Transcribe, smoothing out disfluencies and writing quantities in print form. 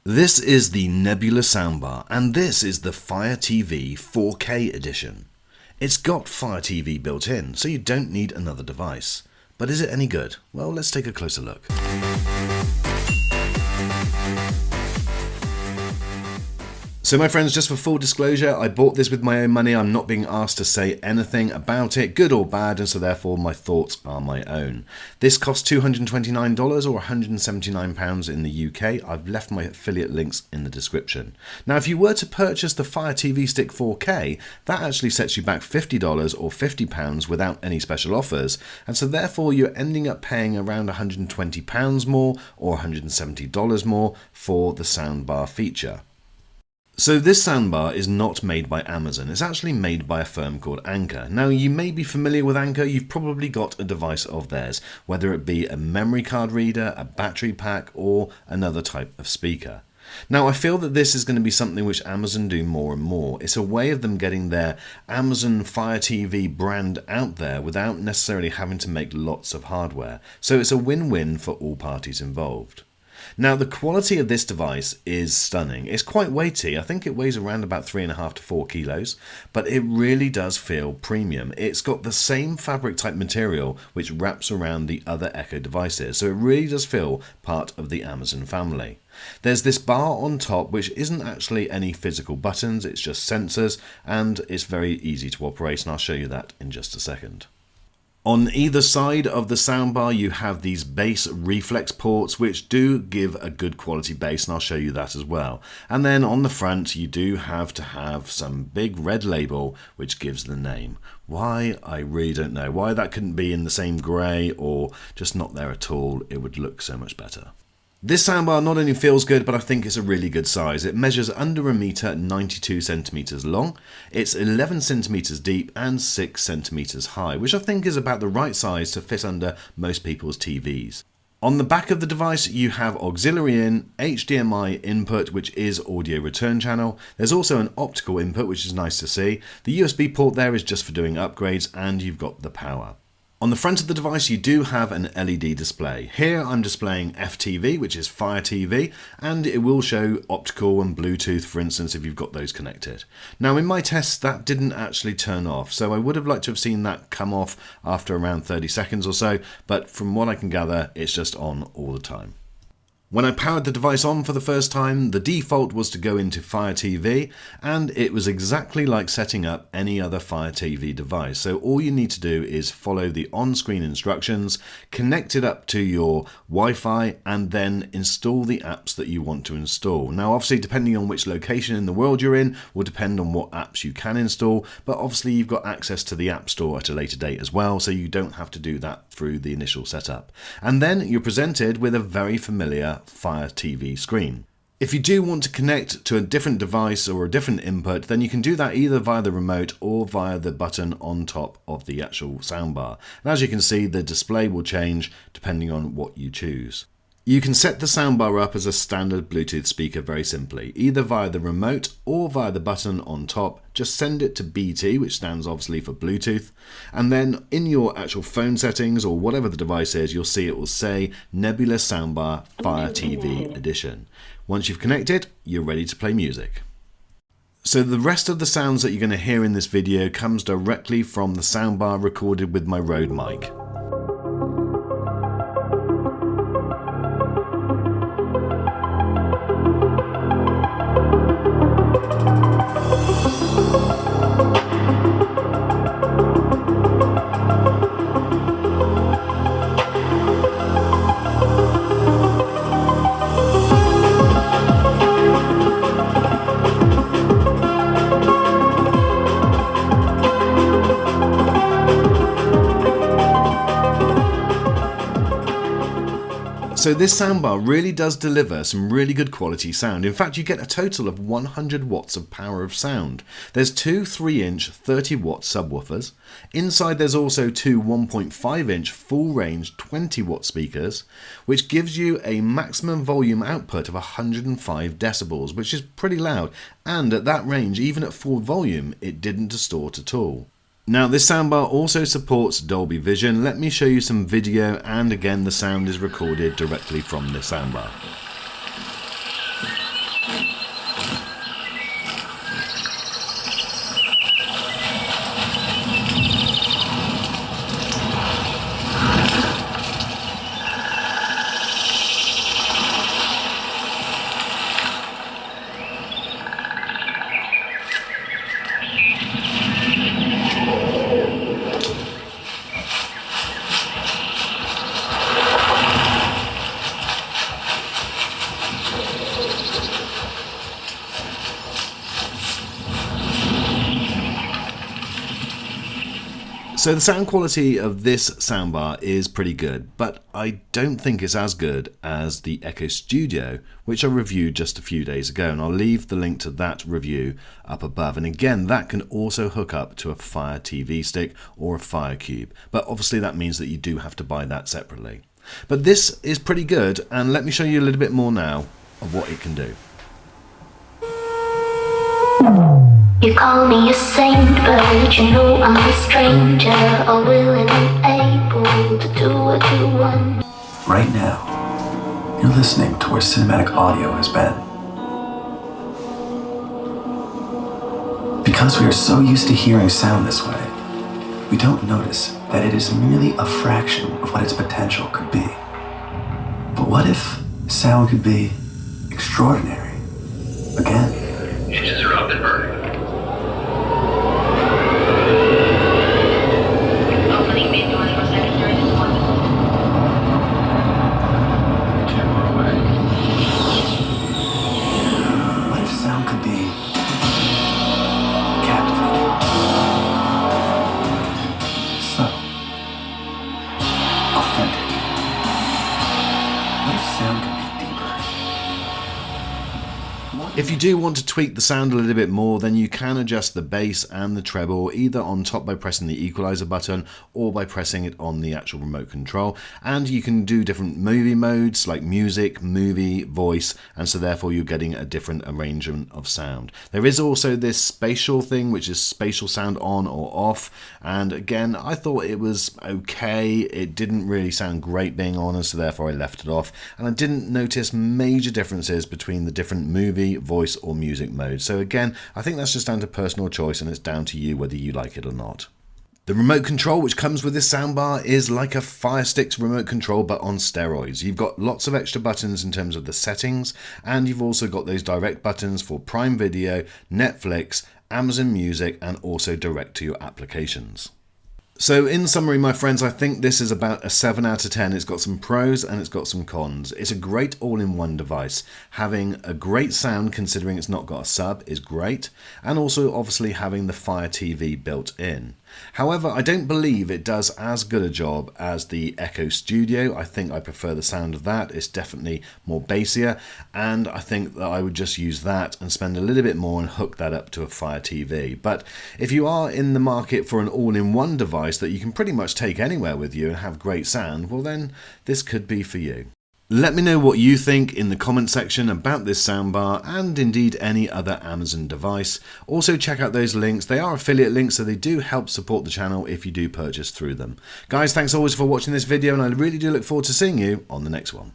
This is the Nebula soundbar, and this is the Fire TV 4K edition. It's got Fire TV built in, so you don't need another device. But is it any good? Well, let's take a closer look. So my friends, just for full disclosure, I bought this with my own money. I'm not being asked to say anything about it, good or bad, and so therefore my thoughts are my own. This cost $229 or £179 in the UK. I've left my affiliate links in the description. Now, if you were to purchase the Fire TV Stick 4K, that actually sets you back $50 or £50 without any special offers, and so therefore you're ending up paying around £120 more or $170 more for the soundbar feature. So this soundbar is not made by Amazon, it's actually made by a firm called Anker. Now you may be familiar with Anker, you've probably got a device of theirs, whether it be a memory card reader, a battery pack or another type of speaker. Now I feel that this is going to be something which Amazon do more and more. It's a way of them getting their Amazon Fire TV brand out there without necessarily having to make lots of hardware. So it's a win-win for all parties involved. Now the quality of this device is stunning. It's quite weighty. I think it weighs around about 3.5 to 4 kilos, but it really does feel premium. It's got the same fabric type material which wraps around the other Echo devices, so it really does feel part of the Amazon family. There's this bar on top which isn't actually any physical buttons, it's just sensors, and it's very easy to operate, and I'll show you that in just a second. On either side of the soundbar you have these bass reflex ports which do give a good quality bass, and I'll show you that as well. And then on the front you do have to have some big red label which gives the name. Why? I really don't know. Why that couldn't be in the same grey or just not there at all, it would look so much better. This soundbar not only feels good, but I think it's a really good size. It measures under a metre, 92 centimetres long. It's 11 centimetres deep and 6 centimetres high, which I think is about the right size to fit under most people's TVs. On the back of the device you have auxiliary in, HDMI input which is audio return channel. There's also an optical input which is nice to see. The USB port there is just for doing upgrades, and you've got the power. On the front of the device you do have an LED display. Here I'm displaying FTV, which is Fire TV, and it will show optical and Bluetooth, for instance, if you've got those connected. Now in my tests that didn't actually turn off, so I would have liked to have seen that come off after around 30 seconds or so, but from what I can gather it's just on all the time. When I powered the device on for the first time, the default was to go into Fire TV, and it was exactly like setting up any other Fire TV device. So all you need to do is follow the on-screen instructions, connect it up to your Wi-Fi, and then install the apps that you want to install. Now obviously depending on which location in the world you're in will depend on what apps you can install, but obviously you've got access to the App Store at a later date as well, so you don't have to do that through the initial setup. And then you're presented with a very familiar Fire TV screen. If you do want to connect to a different device or a different input, then you can do that either via the remote or via the button on top of the actual soundbar. And as you can see, the display will change depending on what you choose. You can set the soundbar up as a standard Bluetooth speaker very simply, either via the remote or via the button on top. Just send it to BT, which stands obviously for Bluetooth, and then in your actual phone settings or whatever the device is, you'll see it will say Nebula Soundbar Fire TV Edition. Once you've connected, you're ready to play music. So the rest of the sounds that you're going to hear in this video comes directly from the soundbar recorded with my Rode mic. So this soundbar really does deliver some really good quality sound. In fact, you get a total of 100 watts of power of sound. There's two 3-inch 30 watt subwoofers. Inside there's also two 1.5-inch full range 20 watt speakers, which gives you a maximum volume output of 105 decibels, which is pretty loud. And at that range, even at full volume, it didn't distort at all. Now this soundbar also supports Dolby Vision. Let me show you some video, and again the sound is recorded directly from the soundbar. So the sound quality of this soundbar is pretty good, but I don't think it's as good as the Echo Studio, which I reviewed just a few days ago, and I'll leave the link to that review up above. And again, that can also hook up to a Fire TV stick or a Fire Cube, but obviously that means that you do have to buy that separately. But this is pretty good, and let me show you a little bit more now of what it can do. You call me a saint, but you know I'm a stranger, all willing and able to do what you want. Right now, you're listening to where cinematic audio has been. Because we are so used to hearing sound this way, we don't notice that it is merely a fraction of what its potential could be. But what if sound could be extraordinary? Again. Engines are up and burning. Opening mid doors for secondary deployment. 2 more away. What if sound could be captivating, subtle, authentic? What if sound could be deeper? If you do want to tweak the sound a little bit more, then you can adjust the bass and the treble either on top by pressing the equalizer button or by pressing it on the actual remote control. And you can do different movie modes like music, movie, voice, and so therefore you're getting a different arrangement of sound. There is also this spatial thing, which is spatial sound on or off, and again I thought it was okay. It didn't really sound great being on, and so therefore I left it off, and I didn't notice major differences between the different movie, voice or music modes. So again, I think that's just down to personal choice, and it's down to you whether you like it or not. The remote control which comes with this soundbar is like a Fire Stick's remote control but on steroids. You've got lots of extra buttons in terms of the settings, and you've also got those direct buttons for Prime Video, Netflix, Amazon Music, and also direct to your applications. So in summary, my friends, I think this is about a 7 out of 10. It's got some pros and it's got some cons. It's a great all-in-one device. Having a great sound, considering it's not got a sub, is great. And also, obviously, having the Fire TV built in. However, I don't believe it does as good a job as the Echo Studio. I think I prefer the sound of that. It's definitely more bassier, and I think that I would just use that and spend a little bit more and hook that up to a Fire TV. But if you are in the market for an all-in-one device that you can pretty much take anywhere with you and have great sound, well then this could be for you. Let me know what you think in the comment section about this soundbar and indeed any other Amazon device. Also check out those links. They are affiliate links, so they do help support the channel if you do purchase through them. Guys, thanks always for watching this video, and I really do look forward to seeing you on the next one.